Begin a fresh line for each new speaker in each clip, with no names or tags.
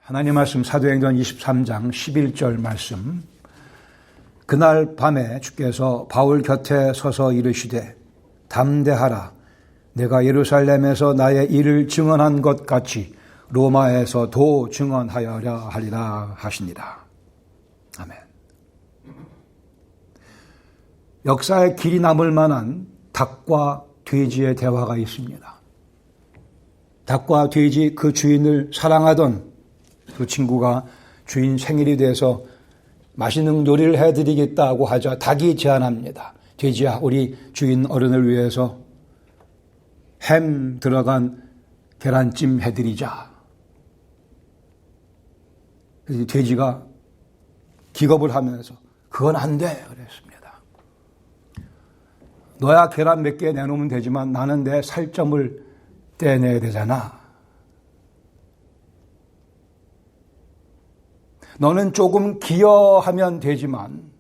하나님 말씀 사도행전 23장 11절 말씀. 그날 밤에 주께서 바울 곁에 서서 이르시되 담대하라. 내가 예루살렘에서 나의 일을 증언한 것 같이 로마에서도 증언하여야 하리라 하시니라. 아멘. 역사의 길이 남을 만한 닭과 돼지의 대화가 있습니다. 닭과 돼지 그 주인을 사랑하던 그 친구가 주인 생일이 돼서 맛있는 요리를 해드리겠다고 하자 닭이 제안합니다. 돼지야, 우리 주인 어른을 위해서 햄 들어간 계란찜 해드리자. 그래서 돼지가 기겁을 하면서 그건 안 돼 그랬습니다. 너야 계란 몇 개 내놓으면 되지만 나는 내 살점을 떼내야 되잖아. 너는 조금 기여하면 되지만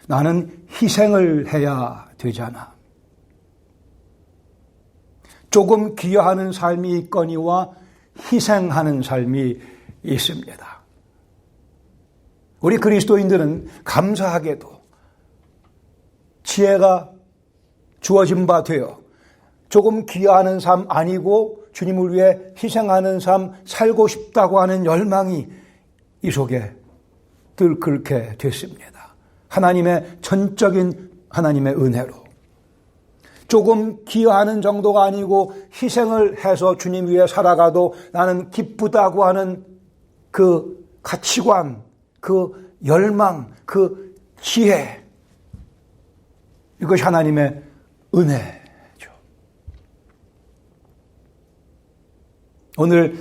나는 희생을 해야 되잖아. 조금 기여하는 삶이 있거니와 희생하는 삶이 있습니다. 우리 그리스도인들은 감사하게도 지혜가 주어진 바 되어 조금 기여하는 삶 아니고 주님을 위해 희생하는 삶 살고 싶다고 하는 열망이 이 속에 들끓게 됐습니다. 하나님의 전적인 하나님의 은혜로 조금 기여하는 정도가 아니고 희생을 해서 주님 위해 살아가도 나는 기쁘다고 하는 그 가치관, 그 열망, 그 지혜, 이것이 하나님의 은혜죠. 오늘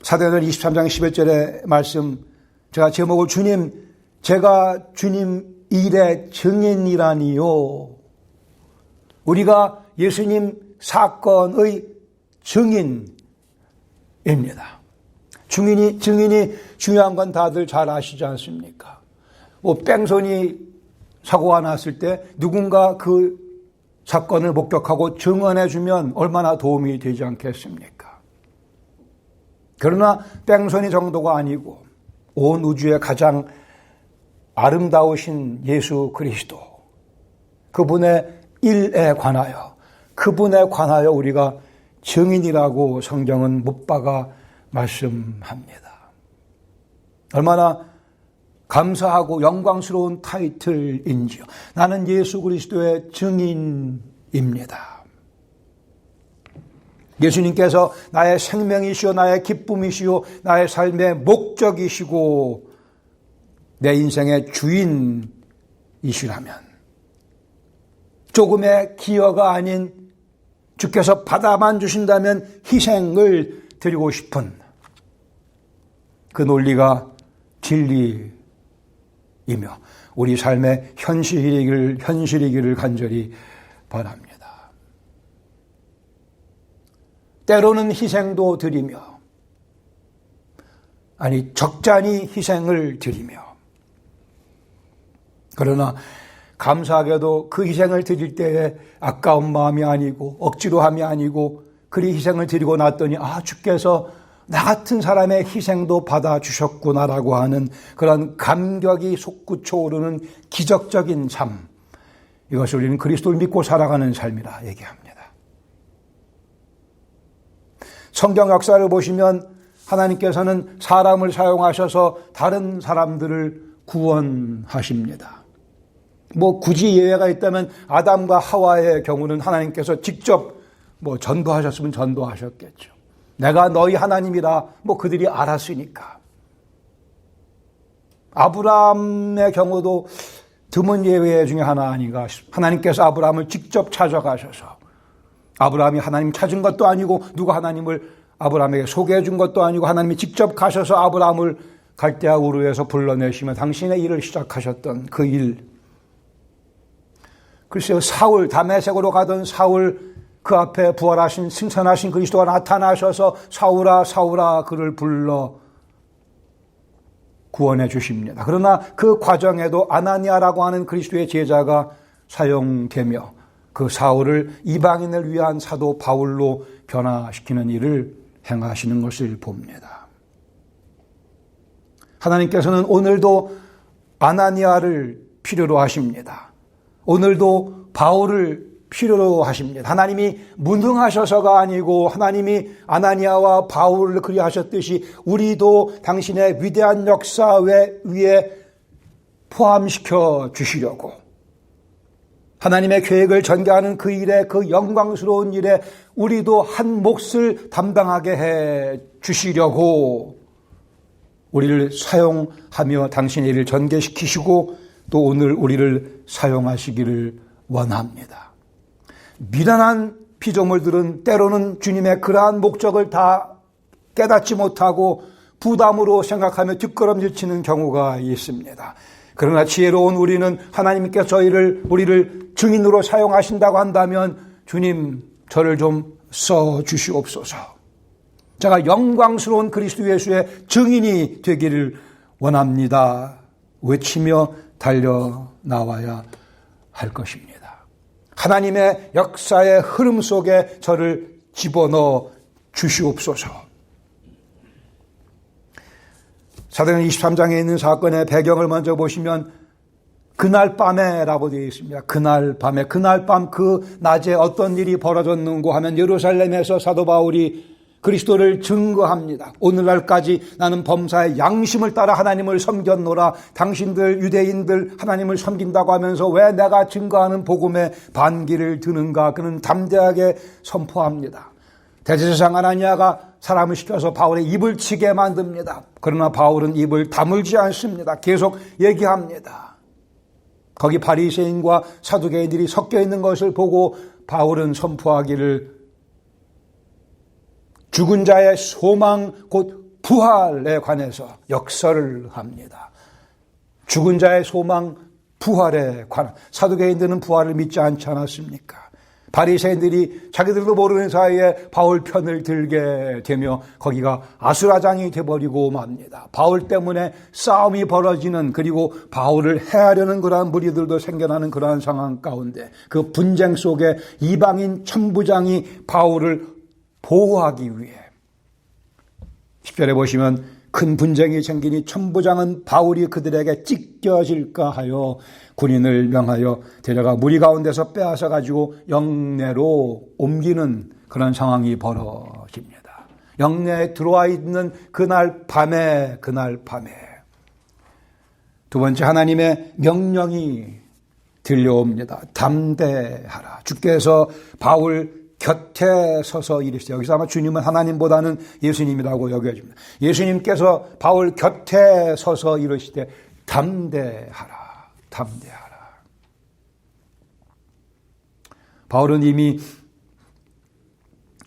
사도행전 23장 11절의 말씀, 제가 제목을 제가 주님 일의 증인이라니요. 우리가 예수님 사건의 증인입니다. 증인이 중요한 건 다들 잘 아시지 않습니까? 뺑소니 사고가 났을 때 누군가 그 사건을 목격하고 증언해주면 얼마나 도움이 되지 않겠습니까? 그러나 뺑소니 정도가 아니고 온 우주의 가장 아름다우신 예수 그리스도, 그분의 일에 관하여, 그분에 관하여 우리가 증인이라고 성경은 못 박아 말씀합니다. 얼마나 감사하고 영광스러운 타이틀인지요. 나는 예수 그리스도의 증인입니다. 예수님께서 나의 생명이시오, 나의 기쁨이시오, 나의 삶의 목적이시고 내 인생의 주인이시라면 조금의 기여가 아닌 주께서 받아만 주신다면 희생을 드리고 싶은 그 논리가 진리이며 우리 삶의 현실이기를 간절히 바랍니다. 때로는 희생도 드리며, 아니 적잖이 희생을 드리며, 그러나 감사하게도 그 희생을 드릴 때에 아까운 마음이 아니고 억지로 함이 아니고 그리 희생을 드리고 났더니 주께서 나 같은 사람의 희생도 받아주셨구나라고 하는 그런 감격이 솟구쳐 오르는 기적적인 삶, 이것을 우리는 그리스도를 믿고 살아가는 삶이라 얘기합니다. 성경 역사를 보시면 하나님께서는 사람을 사용하셔서 다른 사람들을 구원하십니다. 굳이 예외가 있다면 아담과 하와의 경우는 하나님께서 직접 전도하셨으면 전도하셨겠죠. 내가 너희 하나님이라 그들이 알았으니까. 아브라함의 경우도 드문 예외 중에 하나 아닌가. 하나님께서 아브라함을 직접 찾아가셔서, 아브라함이 하나님 찾은 것도 아니고 누가 하나님을 아브라함에게 소개해 준 것도 아니고 하나님이 직접 가셔서 아브라함을 갈대아 우르에서 불러내시며 당신의 일을 시작하셨던 그 일. 글쎄요, 사울, 다메섹으로 가던 사울, 그 앞에 부활하신 승천하신 그리스도가 나타나셔서 사울아 사울아 그를 불러 구원해 주십니다. 그러나 그 과정에도 아나니아라고 하는 그리스도의 제자가 사용되며 그 사울을 이방인을 위한 사도 바울로 변화시키는 일을 행하시는 것을 봅니다. 하나님께서는 오늘도 아나니아를 필요로 하십니다. 오늘도 바울을 필요로 하십니다. 하나님이 무능하셔서가 아니고 하나님이 아나니아와 바울을 그리하셨듯이 우리도 당신의 위대한 역사 위에 포함시켜 주시려고, 하나님의 계획을 전개하는 그 일에, 그 영광스러운 일에 우리도 한 몫을 담당하게 해 주시려고 우리를 사용하며 당신의 일을 전개시키시고 또 오늘 우리를 사용하시기를 원합니다. 미련한 피조물들은 때로는 주님의 그러한 목적을 다 깨닫지 못하고 부담으로 생각하며 뒷걸음질 치는 경우가 있습니다. 그러나 지혜로운 우리는 하나님께서 우리를 증인으로 사용하신다고 한다면 주님 저를 좀 써주시옵소서. 제가 영광스러운 그리스도 예수의 증인이 되기를 원합니다. 외치며 달려나와야 할 것입니다. 하나님의 역사의 흐름 속에 저를 집어넣어 주시옵소서. 사도행전 23장에 있는 사건의 배경을 먼저 보시면 그날 밤에라고 되어 있습니다. 그날 밤 그 낮에 어떤 일이 벌어졌는고 하면 예루살렘에서 사도 바울이 그리스도를 증거합니다. 오늘날까지 나는 범사의 양심을 따라 하나님을 섬겼노라. 당신들 유대인들 하나님을 섬긴다고 하면서 왜 내가 증거하는 복음에 반기를 드는가. 그는 담대하게 선포합니다. 대제사장 아나니아가 사람을 시켜서 바울의 입을 치게 만듭니다. 그러나 바울은 입을 다물지 않습니다. 계속 얘기합니다. 거기 바리새인과 사두개인들이 섞여 있는 것을 보고 바울은 선포하기를 죽은 자의 소망 곧 부활에 관해서 역설을 합니다. 죽은 자의 소망 부활에 관한, 사두개인들은 부활을 믿지 않지 않았습니까? 바리새인들이 자기들도 모르는 사이에 바울 편을 들게 되며 거기가 아수라장이 돼버리고 맙니다. 바울 때문에 싸움이 벌어지는, 그리고 바울을 해하려는 그러한 무리들도 생겨나는 그러한 상황 가운데 그 분쟁 속에 이방인 천부장이 바울을 보호하기 위해 10절에 보시면 큰 분쟁이 생기니 천부장은 바울이 그들에게 찢겨질까 하여 군인을 명하여 데려가 무리 가운데서 빼앗아 가지고 영내로 옮기는 그런 상황이 벌어집니다. 영내에 들어와 있는 그날 밤에 두 번째 하나님의 명령이 들려옵니다. 담대하라. 주께서 바울 곁에 서서 이르시되, 여기서 아마 주님은 하나님보다는 예수님이라고 여겨집니다. 예수님께서 바울 곁에 서서 이르시되 담대하라. 바울은 이미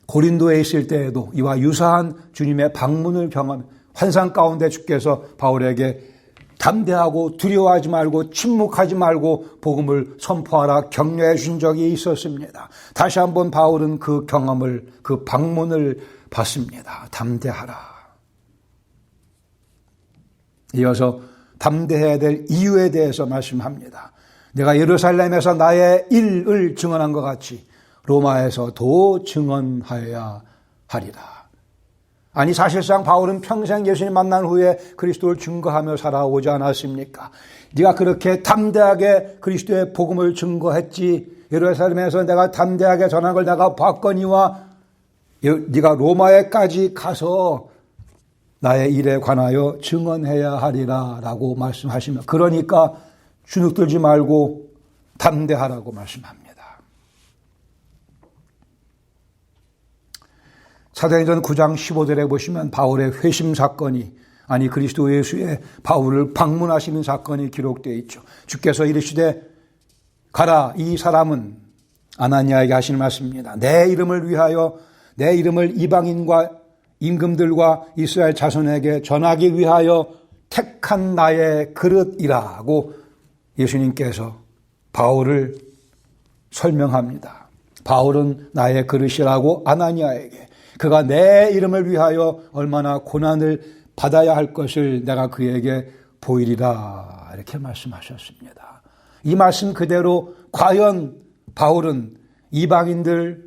고린도에 있을 때에도 이와 유사한 주님의 방문을 경험, 환상 가운데 주께서 바울에게 담대하고 두려워하지 말고 침묵하지 말고 복음을 선포하라 격려해 준 적이 있었습니다. 다시 한번 바울은 그 경험을, 그 방문을 받습니다. 담대하라. 이어서 담대해야 될 이유에 대해서 말씀합니다. 내가 예루살렘에서 나의 일을 증언한 것 같이 로마에서도 증언하여야 하리라. 아니, 사실상 바울은 평생 예수님 만난 후에 그리스도를 증거하며 살아오지 않았습니까? 네가 그렇게 담대하게 그리스도의 복음을 증거했지. 예루살렘에서 내가 담대하게 전한 걸 내가 봤거니와 네가 로마에까지 가서 나의 일에 관하여 증언해야 하리라 라고 말씀하시면, 그러니까 주눅들지 말고 담대하라고 말씀합니다. 사도행전 9장 15절에 보시면 바울의 회심 사건이, 아니 그리스도 예수의 바울을 방문하시는 사건이 기록되어 있죠. 주께서 이르시되 가라, 이 사람은 아나니아에게 하시는 말씀입니다. 내 이름을 위하여, 내 이름을 이방인과 임금들과 이스라엘 자손에게 전하기 위하여 택한 나의 그릇이라고 예수님께서 바울을 설명합니다. 바울은 나의 그릇이라고 아나니아에게, 그가 내 이름을 위하여 얼마나 고난을 받아야 할 것을 내가 그에게 보이리라, 이렇게 말씀하셨습니다. 이 말씀 그대로 과연 바울은 이방인들,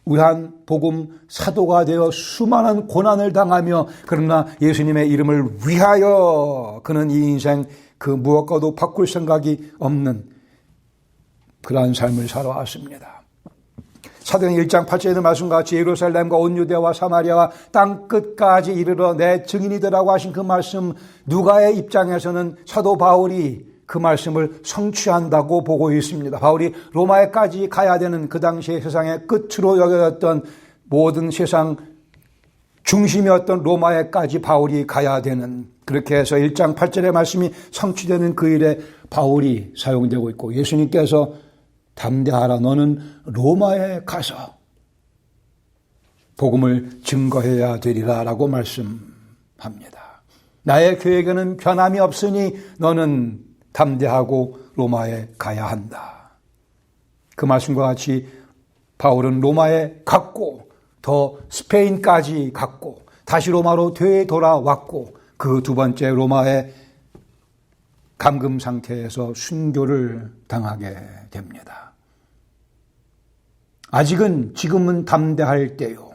위한 복음 사도가 되어 수많은 고난을 당하며 그러나 예수님의 이름을 위하여 그는 이 인생 그 무엇과도 바꿀 생각이 없는 그러한 삶을 살아왔습니다. 사도행 1장 8절에 있는 말씀과 같이 예루살렘과 온 유대와 사마리아와 땅 끝까지 이르러 내 증인이 되라고 하신 그 말씀, 누가의 입장에서는 사도 바울이 그 말씀을 성취한다고 보고 있습니다. 바울이 로마에까지 가야 되는 그 당시의 세상의 끝으로 여겨졌던 모든 세상 중심이었던 로마에까지 바울이 가야 되는, 그렇게 해서 1장 8절의 말씀이 성취되는 그 일에 바울이 사용되고 있고, 예수님께서 담대하라, 너는 로마에 가서 복음을 증거해야 되리라 라고 말씀합니다. 나의 계획에는 변함이 없으니 너는 담대하고 로마에 가야 한다. 그 말씀과 같이 바울은 로마에 갔고 더 스페인까지 갔고 다시 로마로 되돌아왔고 그 두 번째 로마의 감금 상태에서 순교를 당하게 됩니다. 지금은 담대할 때요.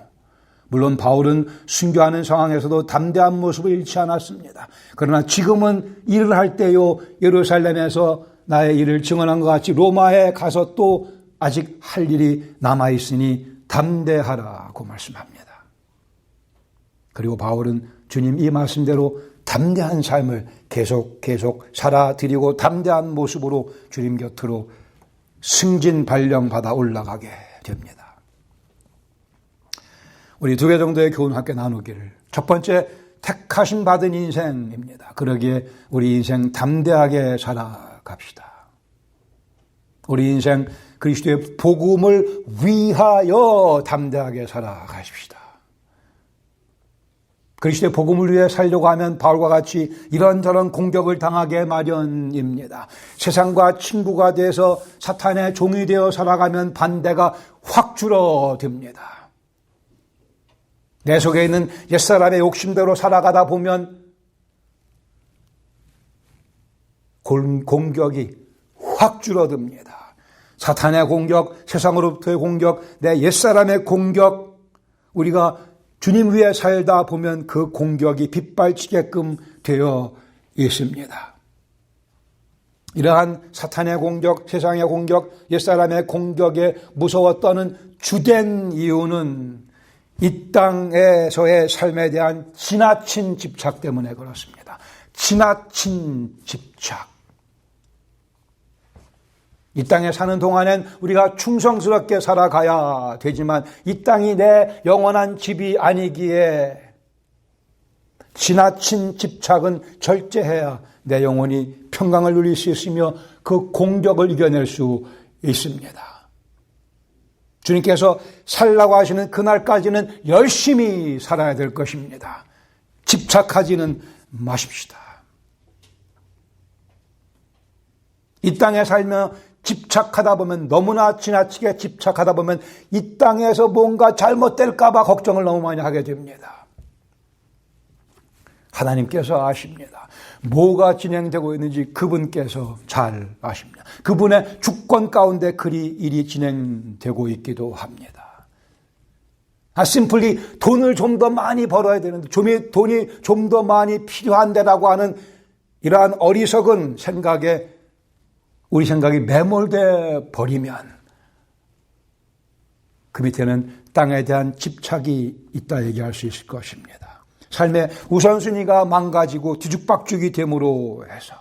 물론 바울은 순교하는 상황에서도 담대한 모습을 잃지 않았습니다. 그러나 지금은 일을 할 때요, 예루살렘에서 나의 일을 증언한 것 같이 로마에 가서 또 아직 할 일이 남아있으니 담대하라고 말씀합니다. 그리고 바울은 주님 이 말씀대로 담대한 삶을 계속 살아드리고 담대한 모습으로 주님 곁으로 승진 발령받아 올라가게 됩니다. 우리 두 개 정도의 교훈 함께 나누기를. 첫 번째, 택하심 받은 인생입니다. 그러기에 우리 인생 담대하게 살아갑시다. 우리 인생 그리스도의 복음을 위하여 담대하게 살아가십시다. 그리스도의 복음을 위해 살려고 하면 바울과 같이 이런저런 공격을 당하게 마련입니다. 세상과 친구가 돼서 사탄의 종이 되어 살아가면 반대가 확 줄어듭니다. 내 속에 있는 옛사람의 욕심대로 살아가다 보면 공격이 확 줄어듭니다. 사탄의 공격, 세상으로부터의 공격, 내 옛사람의 공격, 우리가 주님 위에 살다 보면 그 공격이 빗발치게끔 되어 있습니다. 이러한 사탄의 공격, 세상의 공격, 옛사람의 공격에 무서워 떠는 주된 이유는 이 땅에서의 삶에 대한 지나친 집착 때문에 그렇습니다. 지나친 집착. 이 땅에 사는 동안엔 우리가 충성스럽게 살아가야 되지만 이 땅이 내 영원한 집이 아니기에 지나친 집착은 절제해야 내 영혼이 평강을 누릴 수 있으며 그 공격을 이겨낼 수 있습니다. 주님께서 살라고 하시는 그날까지는 열심히 살아야 될 것입니다. 집착하지는 마십시다. 이 땅에 살며 집착하다 보면, 너무나 지나치게 집착하다 보면 이 땅에서 뭔가 잘못될까 봐 걱정을 너무 많이 하게 됩니다. 하나님께서 아십니다. 뭐가 진행되고 있는지 그분께서 잘 아십니다. 그분의 주권 가운데 일이 진행되고 있기도 합니다. 심플리 돈을 좀 더 많이 벌어야 되는데, 돈이 좀 더 많이 필요한데라고 하는 이러한 어리석은 생각에 우리 생각이 매몰돼 버리면 그 밑에는 땅에 대한 집착이 있다 얘기할 수 있을 것입니다. 삶의 우선순위가 망가지고 뒤죽박죽이 됨으로 해서.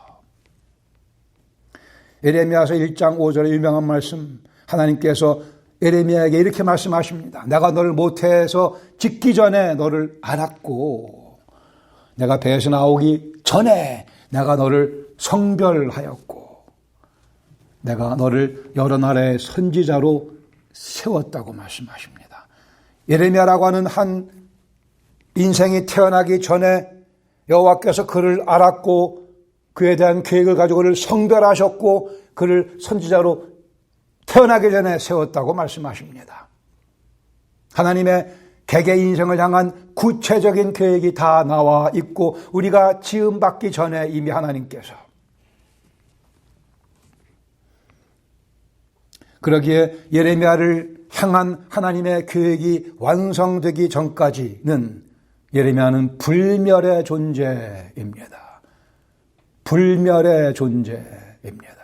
예레미야서 1장 5절의 유명한 말씀, 하나님께서 예레미야에게 이렇게 말씀하십니다. 내가 너를 모태에서 짓기 전에 너를 알았고 내가 배에서 나오기 전에 내가 너를 성별하였고 내가 너를 여러 나라의 선지자로 세웠다고 말씀하십니다. 예레미야라고 하는 한 인생이 태어나기 전에 여호와께서 그를 알았고 그에 대한 계획을 가지고 그를 성별하셨고 그를 선지자로 태어나기 전에 세웠다고 말씀하십니다. 하나님의 개개 인생을 향한 구체적인 계획이 다 나와 있고 우리가 지음받기 전에 이미 하나님께서, 그러기에 예레미야를 향한 하나님의 계획이 완성되기 전까지는 예레미야는 불멸의 존재입니다. 불멸의 존재입니다.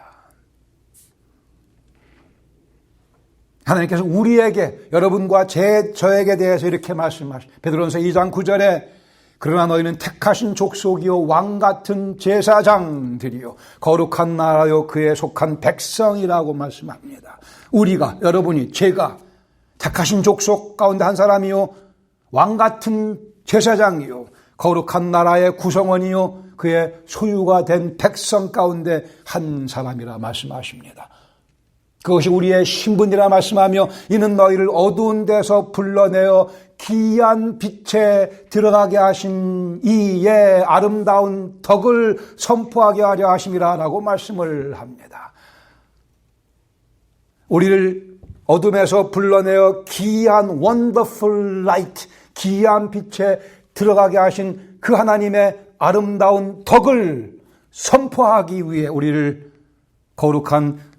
하나님께서 우리에게, 여러분과 저에게 대해서 이렇게 말씀하십니다. 베드로전서 2장 9절에 그러나 너희는 택하신 족속이요 왕같은 제사장들이요 거룩한 나라요 그에 속한 백성이라고 말씀합니다. 우리가, 여러분이, 제가 택하신 족속 가운데 한 사람이요 왕같은 제사장이요 거룩한 나라의 구성원이요 그의 소유가 된 백성 가운데 한 사람이라 말씀하십니다. 그것이 우리의 신분이라 말씀하며 이는 너희를 어두운 데서 불러내어 기이한 빛에 들어가게 하신 이의 아름다운 덕을 선포하게 하려 하심이라 라고 말씀을 합니다. 우리를 어둠에서 불러내어 기이한 wonderful light, 기이한 빛에 들어가게 하신 그 하나님의 아름다운 덕을 선포하기 위해 우리를 거룩한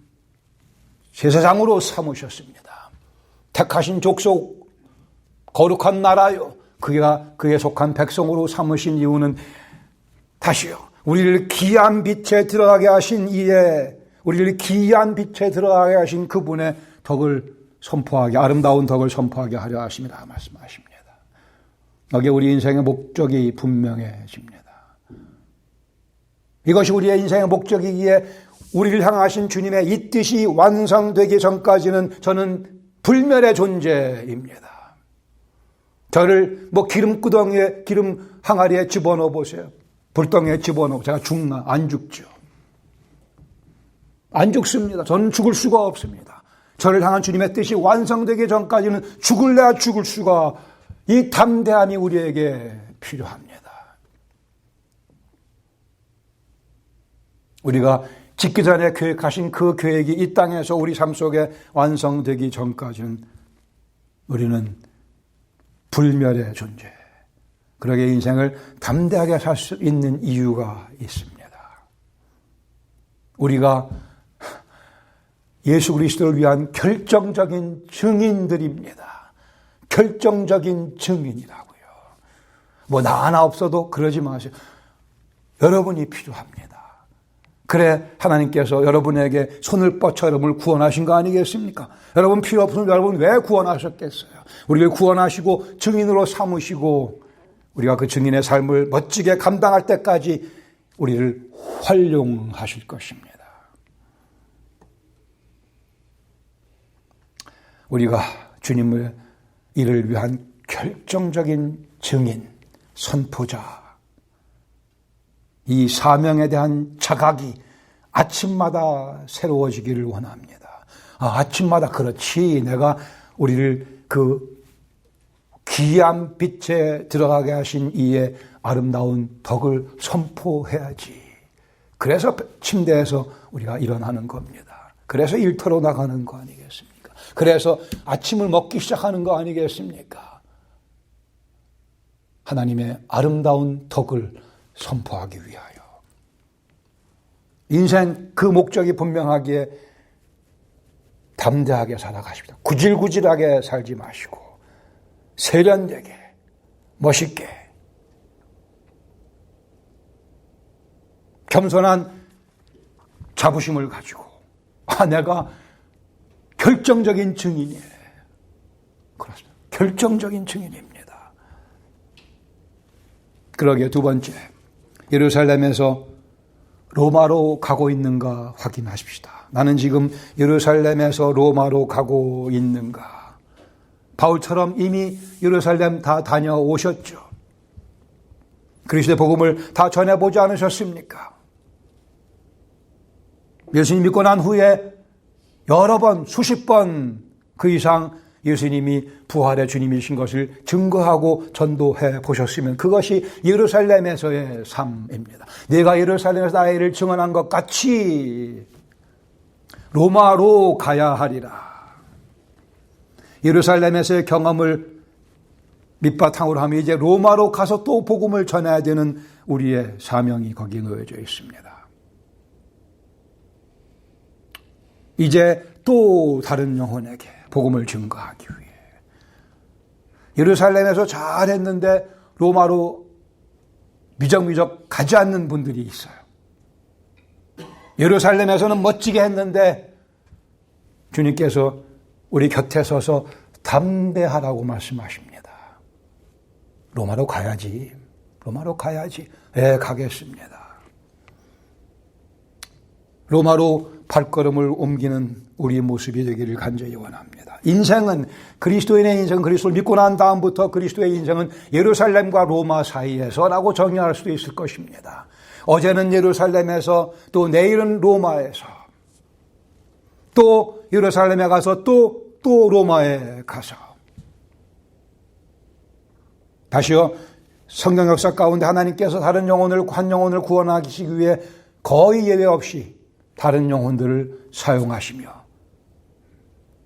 제사장으로 삼으셨습니다. 택하신 족속, 거룩한 나라요, 그에 속한 백성으로 삼으신 이유는 다시요, 우리를 기이한 빛에 들어가게 하신 이에, 우리를 기이한 빛에 들어가게 하신 그분의 덕을 선포하게, 아름다운 덕을 선포하게 하려 하심이라 말씀하십니다. 여기에 우리 인생의 목적이 분명해집니다. 이것이 우리의 인생의 목적이기에 우리를 향하신 주님의 이 뜻이 완성되기 전까지는 저는 불멸의 존재입니다. 저를 기름구덩이에, 기름 항아리에 집어넣어 보세요. 불덩이에 집어넣어. 제가 죽나? 안 죽죠. 안 죽습니다. 저는 죽을 수가 없습니다. 저를 향한 주님의 뜻이 완성되기 전까지는 죽을래야 죽을 수가, 이 담대함이 우리에게 필요합니다. 우리가 짓기 전에 계획하신 그 계획이 이 땅에서 우리 삶 속에 완성되기 전까지는 우리는 불멸의 존재. 그러게 인생을 담대하게 살 수 있는 이유가 있습니다. 우리가 예수 그리스도를 위한 결정적인 증인들입니다. 결정적인 증인이라고요. 나 하나 없어도 그러지 마세요. 여러분이 필요합니다. 그래 하나님께서 여러분에게 손을 뻗쳐 여러분을 구원하신 거 아니겠습니까? 여러분 필요 없으면 여러분 왜 구원하셨겠어요? 우리를 구원하시고 증인으로 삼으시고 우리가 그 증인의 삶을 멋지게 감당할 때까지 우리를 활용하실 것입니다. 우리가 주님을 이를 위한 결정적인 증인, 선포자, 이 사명에 대한 자각이 아침마다 새로워지기를 원합니다. 아침마다 그렇지, 내가 우리를 그 기이한 빛에 들어가게 하신 이의 아름다운 덕을 선포해야지. 그래서 침대에서 우리가 일어나는 겁니다. 그래서 일터로 나가는 거 아니겠습니까? 그래서 아침을 먹기 시작하는 거 아니겠습니까? 하나님의 아름다운 덕을 선포하기 위하여. 인생 그 목적이 분명하기에 담대하게 살아가십니다. 구질구질하게 살지 마시고 세련되게, 멋있게, 겸손한 자부심을 가지고 내가 결정적인 증인이에요. 그렇습니다. 결정적인 증인입니다. 그러기에 두 번째, 예루살렘에서 로마로 가고 있는가 확인하십시다. 나는 지금 예루살렘에서 로마로 가고 있는가? 바울처럼 이미 예루살렘 다 다녀오셨죠. 그리스도의 복음을 다 전해보지 않으셨습니까? 예수님 믿고 난 후에 여러 번, 수십 번 그 이상 예수님이 부활의 주님이신 것을 증거하고 전도해 보셨으면 그것이 예루살렘에서의 삶입니다. 내가 예루살렘에서 나의 일을 증언한 것 같이 로마로 가야 하리라. 예루살렘에서의 경험을 밑바탕으로 하면 이제 로마로 가서 또 복음을 전해야 되는 우리의 사명이 거기에 놓여져 있습니다. 이제 또 다른 영혼에게 복음을 증거하기 위해. 예루살렘에서 잘했는데 로마로 미적미적 가지 않는 분들이 있어요. 예루살렘에서는 멋지게 했는데 주님께서 우리 곁에 서서 담대하라고 말씀하십니다. 로마로 가야지. 로마로 가야지. 네, 가겠습니다. 로마로 발걸음을 옮기는 우리의 모습이 되기를 간절히 원합니다. 인생은 그리스도인의 인생은 그리스도를 믿고 난 다음부터 그리스도의 인생은 예루살렘과 로마 사이에서라고 정의할 수도 있을 것입니다. 어제는 예루살렘에서 또 내일은 로마에서 또 예루살렘에 가서 또 로마에 가서 다시요 성경 역사 가운데 하나님께서 다른 영혼을 한 영혼을 구원하시기 위해 거의 예외 없이 다른 영혼들을 사용하시며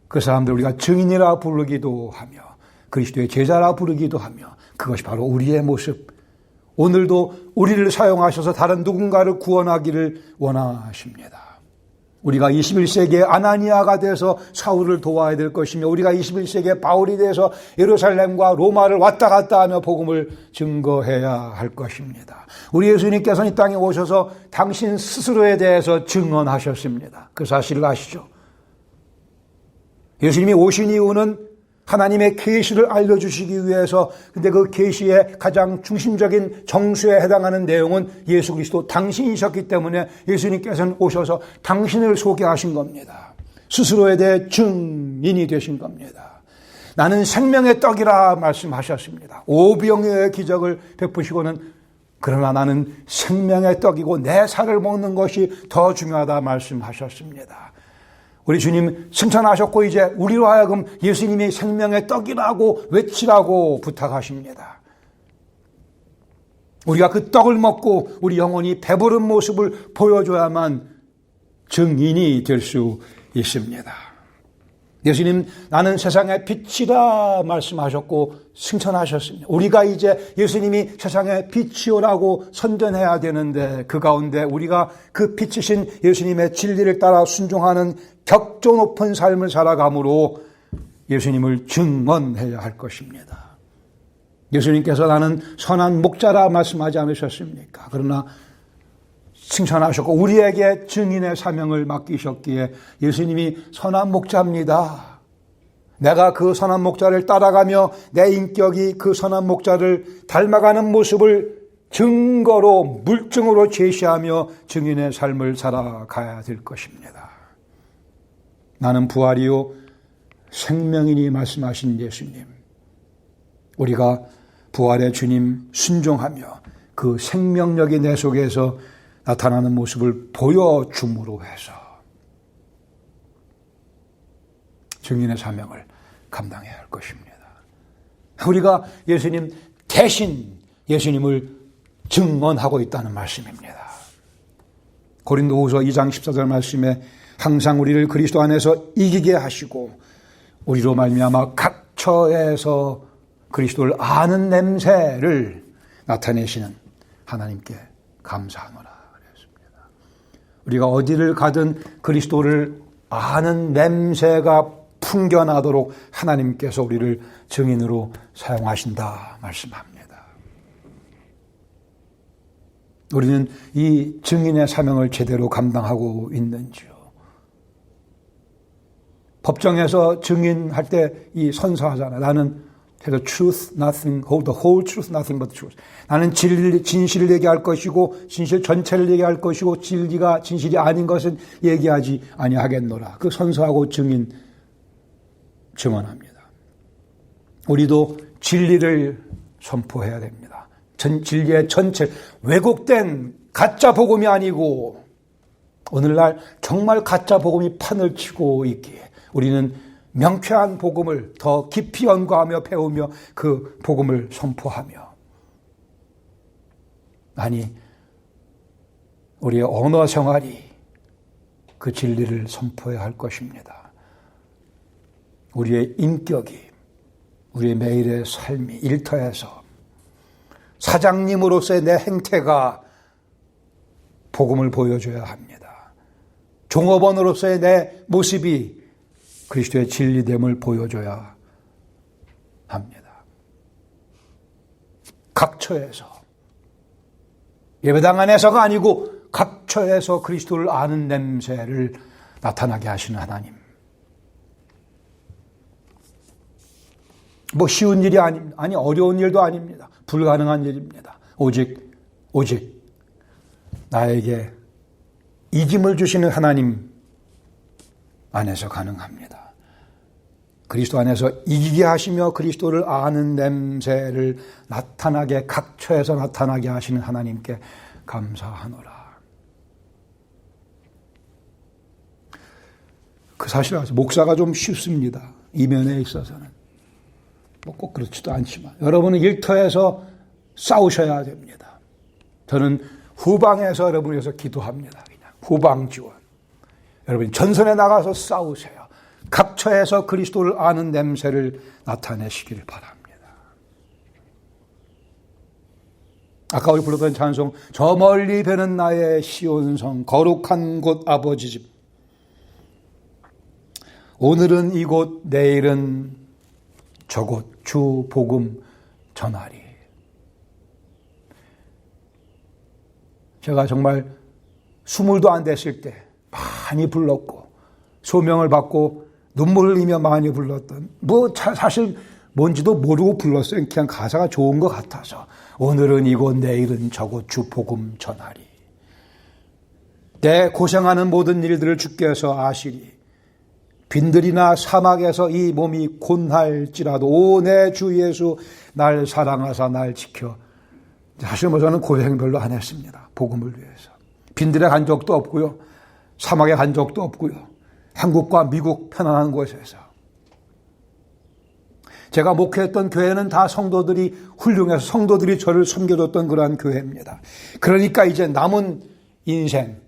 그 사람들 우리가 증인이라 부르기도 하며 그리스도의 제자라 부르기도 하며 그것이 바로 우리의 모습. 오늘도 우리를 사용하셔서 다른 누군가를 구원하기를 원하십니다. 우리가 21세기의 아나니아가 돼서 사울을 도와야 될 것이며 우리가 21세기의 바울이 돼서 예루살렘과 로마를 왔다 갔다 하며 복음을 증거해야 할 것입니다. 우리 예수님께서는 이 땅에 오셔서 당신 스스로에 대해서 증언하셨습니다. 그 사실을 아시죠? 예수님이 오신 이유는 하나님의 계시를 알려주시기 위해서, 근데 그 계시의 가장 중심적인 정수에 해당하는 내용은 예수 그리스도 당신이셨기 때문에 예수님께서는 오셔서 당신을 소개하신 겁니다. 스스로에 대해 증인이 되신 겁니다. 나는 생명의 떡이라 말씀하셨습니다. 오병이어의 기적을 베푸시고는 그러나 나는 생명의 떡이고 내 살을 먹는 것이 더 중요하다 말씀하셨습니다. 우리 주님 칭찬하셨고 이제 우리로 하여금 예수님이 생명의 떡이라고 외치라고 부탁하십니다. 우리가 그 떡을 먹고 우리 영혼이 배부른 모습을 보여줘야만 증인이 될 수 있습니다. 예수님 나는 세상의 빛이라 말씀하셨고 칭찬하셨습니다. 우리가 이제 예수님이 세상의 빛이오라고 선전해야 되는데 그 가운데 우리가 그 빛이신 예수님의 진리를 따라 순종하는 격조 높은 삶을 살아감으로 예수님을 증언해야 할 것입니다. 예수님께서 나는 선한 목자라 말씀하지 않으셨습니까? 그러나 칭찬하셨고 우리에게 증인의 사명을 맡기셨기에 예수님이 선한 목자입니다. 내가 그 선한 목자를 따라가며 내 인격이 그 선한 목자를 닮아가는 모습을 증거로 물증으로 제시하며 증인의 삶을 살아가야 될 것입니다. 나는 부활이요 생명이니 말씀하신 예수님. 우리가 부활의 주님 순종하며 그 생명력이 내 속에서 나타나는 모습을 보여줌으로 해서 증인의 사명을 감당해야 할 것입니다. 우리가 예수님 대신 예수님을 증언하고 있다는 말씀입니다. 고린도후서 2장 14절 말씀에 항상 우리를 그리스도 안에서 이기게 하시고 우리로 말미암아 각 처에서 그리스도를 아는 냄새를 나타내시는 하나님께 감사하노라. 우리가 어디를 가든 그리스도를 아는 냄새가 풍겨나도록 하나님께서 우리를 증인으로 사용하신다 말씀합니다. 우리는 이 증인의 사명을 제대로 감당하고 있는지요? 법정에서 증인할 때 이 선서하잖아요. 나는 tell the truth, nothing, the whole truth, nothing but the truth. 나는 진실을 얘기할 것이고 진실 전체를 얘기할 것이고 진리가 진실이 아닌 것은 얘기하지 아니하겠노라. 그 선서하고 증언합니다. 우리도 진리를 선포해야 됩니다. 진리의 전체, 왜곡된 가짜 복음이 아니고 오늘날 정말 가짜 복음이 판을 치고 있기에 우리는 명쾌한 복음을 더 깊이 연구하며 배우며 그 복음을 선포하며 아니 우리의 언어 생활이 그 진리를 선포해야 할 것입니다. 우리의 인격이 우리의 매일의 삶이 일터에서 사장님으로서의 내 행태가 복음을 보여줘야 합니다. 종업원으로서의 내 모습이 그리스도의 진리됨을 보여줘야 합니다. 각 처에서, 예배당 안에서가 아니고 각 처에서 그리스도를 아는 냄새를 나타나게 하시는 하나님. 뭐 쉬운 일이 아닙니다. 아니 어려운 일도 아닙니다. 불가능한 일입니다. 오직 나에게 이김을 주시는 하나님 안에서 가능합니다. 그리스도 안에서 이기게 하시며 그리스도를 아는 냄새를 나타나게 각처에서 나타나게 하시는 하나님께 감사하노라. 그 사실 아세요? 목사가 좀 쉽습니다. 이면에 있어서는. 뭐 꼭 그렇지도 않지만 여러분은 일터에서 싸우셔야 됩니다. 저는 후방에서 여러분을 위해서 기도합니다. 그냥 후방 지원. 여러분 전선에 나가서 싸우세요. 각처에서 그리스도를 아는 냄새를 나타내시길 바랍니다. 아까 우리 불렀던 찬송, 저 멀리 뵈는 나의 시온성, 거룩한 곳 아버지 집. 오늘은 이곳, 내일은 저곳, 주 복음 전하리. 제가 정말 스물도 안 됐을 때 많이 불렀고 소명을 받고 눈물을 흘리며 많이 불렀던, 사실 뭔지도 모르고 불렀어요. 그냥 가사가 좋은 것 같아서. 오늘은 이곳, 내일은 저곳, 주 복음 전하리. 내 고생하는 모든 일들을 주께서 아시리. 빈들이나 사막에서 이 몸이 곤할지라도 오 내 주 예수 날 사랑하사 날 지켜. 사실 저는 고생 별로 안 했습니다. 복음을 위해서. 빈들에 간 적도 없고요. 사막에 간 적도 없고요. 한국과 미국 편안한 곳에서. 제가 목회했던 교회는 다 성도들이 훌륭해서 성도들이 저를 섬겨줬던 그러한 교회입니다. 그러니까 이제 남은 인생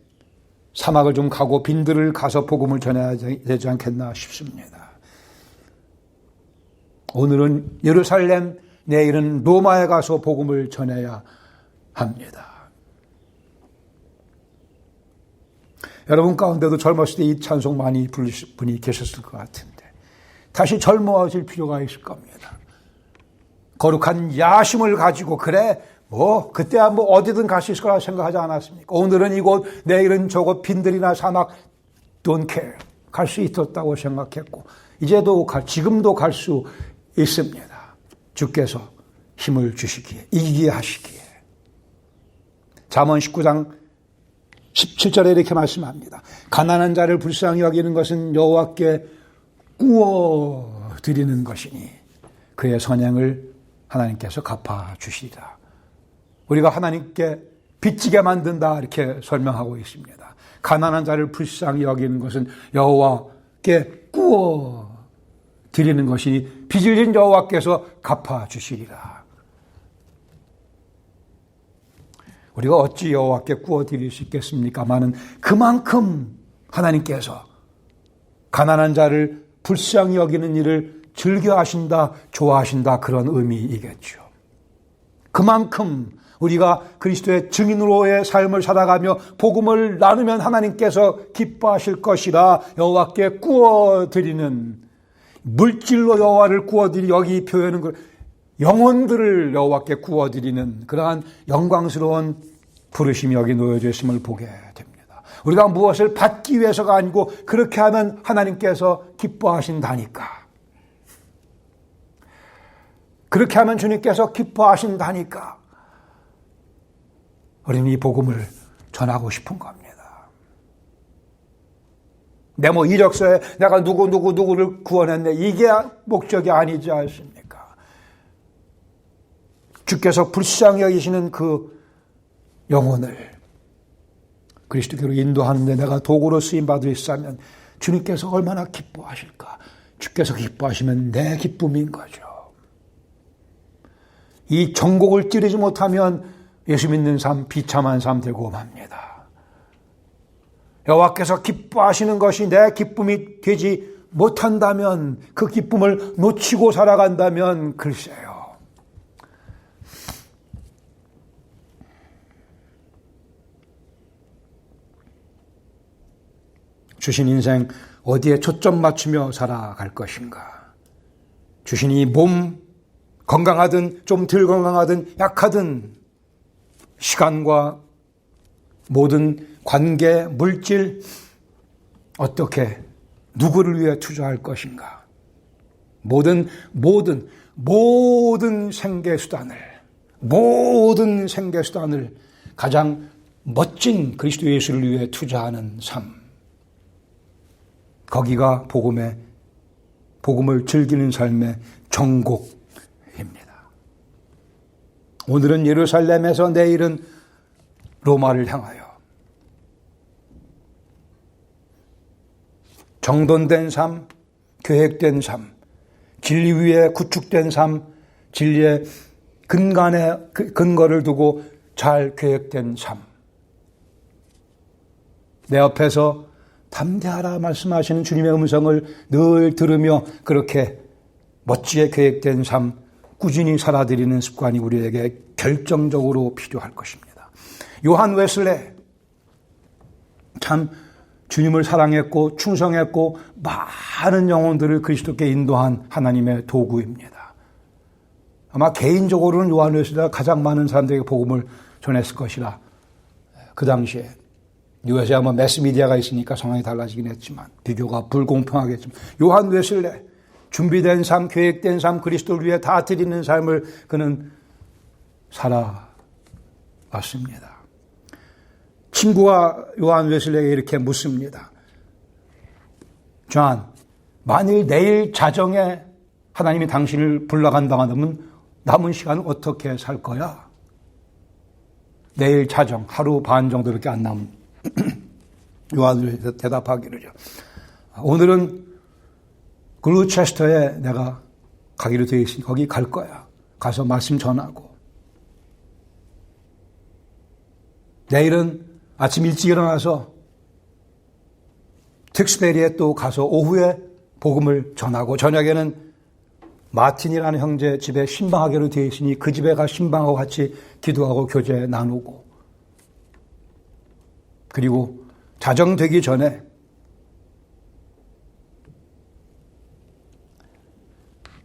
사막을 좀 가고 빈들을 가서 복음을 전해야 되지 않겠나 싶습니다. 오늘은 예루살렘, 내일은 로마에 가서 복음을 전해야 합니다. 여러분 가운데도 젊었을 때 이 찬송 많이 부르실 분이 계셨을 것 같은데 다시 젊어질 필요가 있을 겁니다. 거룩한 야심을 가지고 그래 그때야 어디든 갈 수 있을 거라 생각하지 않았습니까? 오늘은 이곳, 내일은 저곳, 빈들이나 사막 don't care. 갈 수 있었다고 생각했고 지금도 갈 수 있습니다. 주께서 힘을 주시기에, 이기게 하시기에. 잠언 19장 17절에 이렇게 말씀합니다. 가난한 자를 불쌍히 여기는 것은 여호와께 꾸어 드리는 것이니 그의 선행을 하나님께서 갚아 주시리라. 우리가 하나님께 빚지게 만든다 이렇게 설명하고 있습니다. 가난한 자를 불쌍히 여기는 것은 여호와께 꾸어 드리는 것이니 빚을 진 여호와께서 갚아 주시리라. 우리가 어찌 여호와께 꾸어 드릴 수 있겠습니까마는 그만큼 하나님께서 가난한 자를 불쌍히 여기는 일을 즐겨하신다, 좋아하신다 그런 의미이겠죠. 그만큼 우리가 그리스도의 증인으로의 삶을 살아가며 복음을 나누면 하나님께서 기뻐하실 것이라 여호와께 꾸어드리는, 물질로 여호와를 꾸어드리, 여기 표현은 영혼들을 여호와께 꾸어드리는 그러한 영광스러운 부르심이 여기 놓여져 있음을 보게 됩니다. 우리가 무엇을 받기 위해서가 아니고 그렇게 하면 하나님께서 기뻐하신다니까. 그렇게 하면 주님께서 기뻐하신다니까. 우리는 이 복음을 전하고 싶은 겁니다. 내 이력서에 내가 누구를 구원했네. 이게 목적이 아니지 않습니까? 주께서 불쌍히 여기시는 그 영혼을 그리스도께로 인도하는데 내가 도구로 쓰임받을 수 있다면 주님께서 얼마나 기뻐하실까? 주께서 기뻐하시면 내 기쁨인 거죠. 이 정곡을 찌르지 못하면 예수 믿는 삶, 비참한 삶 되고 맙니다. 여호와께서 기뻐하시는 것이 내 기쁨이 되지 못한다면, 그 기쁨을 놓치고 살아간다면 글쎄요. 주신 인생 어디에 초점 맞추며 살아갈 것인가? 주신이 몸 건강하든 좀 덜 건강하든 약하든 시간과 모든 관계, 물질 어떻게 누구를 위해 투자할 것인가? 모든 생계수단을 가장 멋진 그리스도 예수를 위해 투자하는 삶. 거기가 복음을 즐기는 삶의 정곡입니다. 오늘은 예루살렘에서 내일은 로마를 향하여 정돈된 삶, 계획된 삶, 진리 위에 구축된 삶, 진리의 근거를 두고 잘 계획된 삶. 내 옆에서 담대하라 말씀하시는 주님의 음성을 늘 들으며 그렇게 멋지게 계획된 삶, 꾸준히 살아드리는 습관이 우리에게 결정적으로 필요할 것입니다. 요한 웨슬레 참 주님을 사랑했고 충성했고 많은 영혼들을 그리스도께 인도한 하나님의 도구입니다. 아마 개인적으로는 요한 웨슬레가 가장 많은 사람들에게 복음을 전했을 것이라 그 당시에 요새 아마 매스미디어가 있으니까 상황이 달라지긴 했지만 비교가 불공평하겠지만 요한 웨슬레 준비된 삶, 계획된 삶, 그리스도를 위해 다 드리는 삶을 그는 살아왔습니다. 친구가 요한 웨슬레에게 이렇게 묻습니다. 존, 만일 내일 자정에 하나님이 당신을 불러간다면 남은 시간은 어떻게 살 거야? 내일 자정, 하루 반 정도밖에 안 남은 요한을 대답하기를요. 오늘은 글루체스터에 내가 가기로 되어 있으니 거기 갈 거야. 가서 말씀 전하고. 내일은 아침 일찍 일어나서 틱스베리에 또 가서 오후에 복음을 전하고 저녁에는 마틴이라는 형제 집에 신방하기로 되어 있으니 그 집에 가 신방하고 같이 기도하고 교제 나누고 그리고 자정되기 전에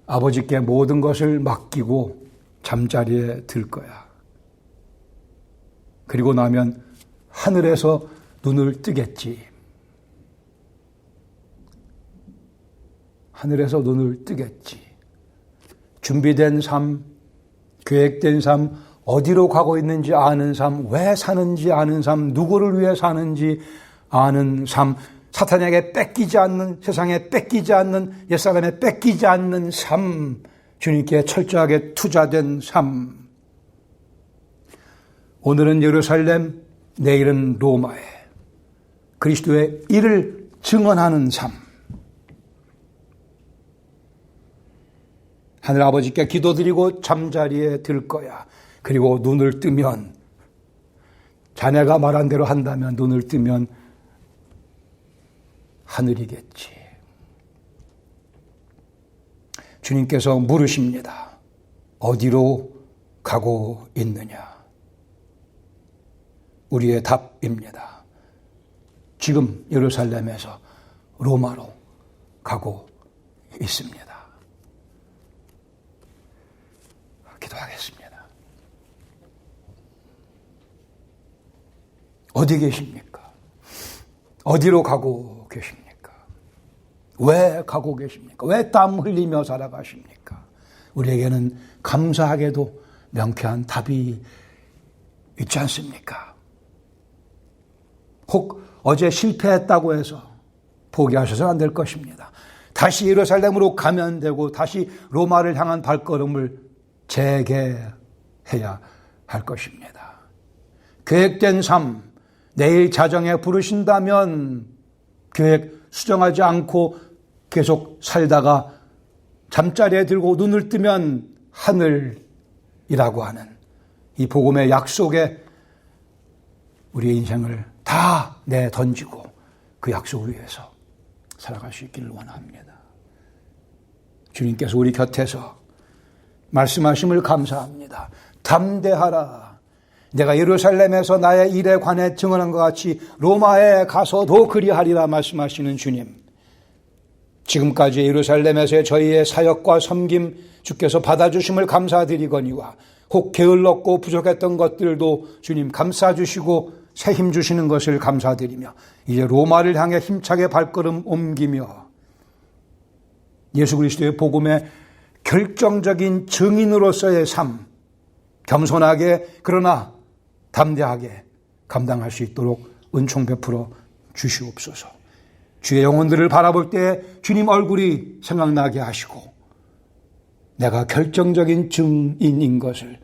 아버지께 모든 것을 맡기고 잠자리에 들 거야. 그리고 나면 하늘에서 눈을 뜨겠지. 하늘에서 눈을 뜨겠지. 준비된 삶, 계획된 삶, 어디로 가고 있는지 아는 삶, 왜 사는지 아는 삶, 누구를 위해 사는지 아는 삶, 사탄에게 뺏기지 않는, 세상에 뺏기지 않는, 옛사람에 뺏기지 않는 삶, 주님께 철저하게 투자된 삶. 오늘은 예루살렘, 내일은 로마에 그리스도의 일을 증언하는 삶. 하늘아버지께 기도드리고 잠자리에 들 거야. 그리고 눈을 뜨면 자네가 말한 대로 한다면 눈을 뜨면 하늘이겠지. 주님께서 물으십니다. 어디로 가고 있느냐? 우리의 답입니다. 지금 예루살렘에서 로마로 가고 있습니다. 기도하겠습니다. 어디 계십니까? 어디로 가고 계십니까? 왜 가고 계십니까? 왜 땀 흘리며 살아가십니까? 우리에게는 감사하게도 명쾌한 답이 있지 않습니까? 혹 어제 실패했다고 해서 포기하셔서는 안 될 것입니다. 다시 예루살렘으로 가면 되고 다시 로마를 향한 발걸음을 재개해야 할 것입니다. 계획된 삶, 내일 자정에 부르신다면 계획 수정하지 않고 계속 살다가 잠자리에 들고 눈을 뜨면 하늘이라고 하는 이 복음의 약속에 우리의 인생을 다 내던지고 그 약속을 위해서 살아갈 수 있기를 원합니다. 주님께서 우리 곁에서 말씀하심을 감사합니다. 담대하라. 내가 예루살렘에서 나의 일에 관해 증언한 것 같이 로마에 가서도 그리하리라 말씀하시는 주님. 지금까지 예루살렘에서의 저희의 사역과 섬김 주께서 받아주심을 감사드리거니와 혹 게을렀고 부족했던 것들도 주님 감싸주시고 새 힘 주시는 것을 감사드리며 이제 로마를 향해 힘차게 발걸음 옮기며 예수 그리스도의 복음의 결정적인 증인으로서의 삶, 겸손하게 그러나 담대하게 감당할 수 있도록 은총 베풀어 주시옵소서. 주의 영혼들을 바라볼 때 주님 얼굴이 생각나게 하시고 내가 결정적인 증인인 것을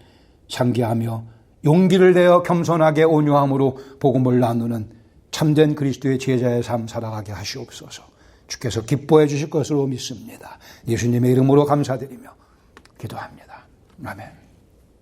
상기하며 용기를 내어 겸손하게 온유함으로 복음을 나누는 참된 그리스도의 제자의 삶 살아가게 하시옵소서. 주께서 기뻐해 주실 것으로 믿습니다. 예수님의 이름으로 감사드리며 기도합니다. 아멘.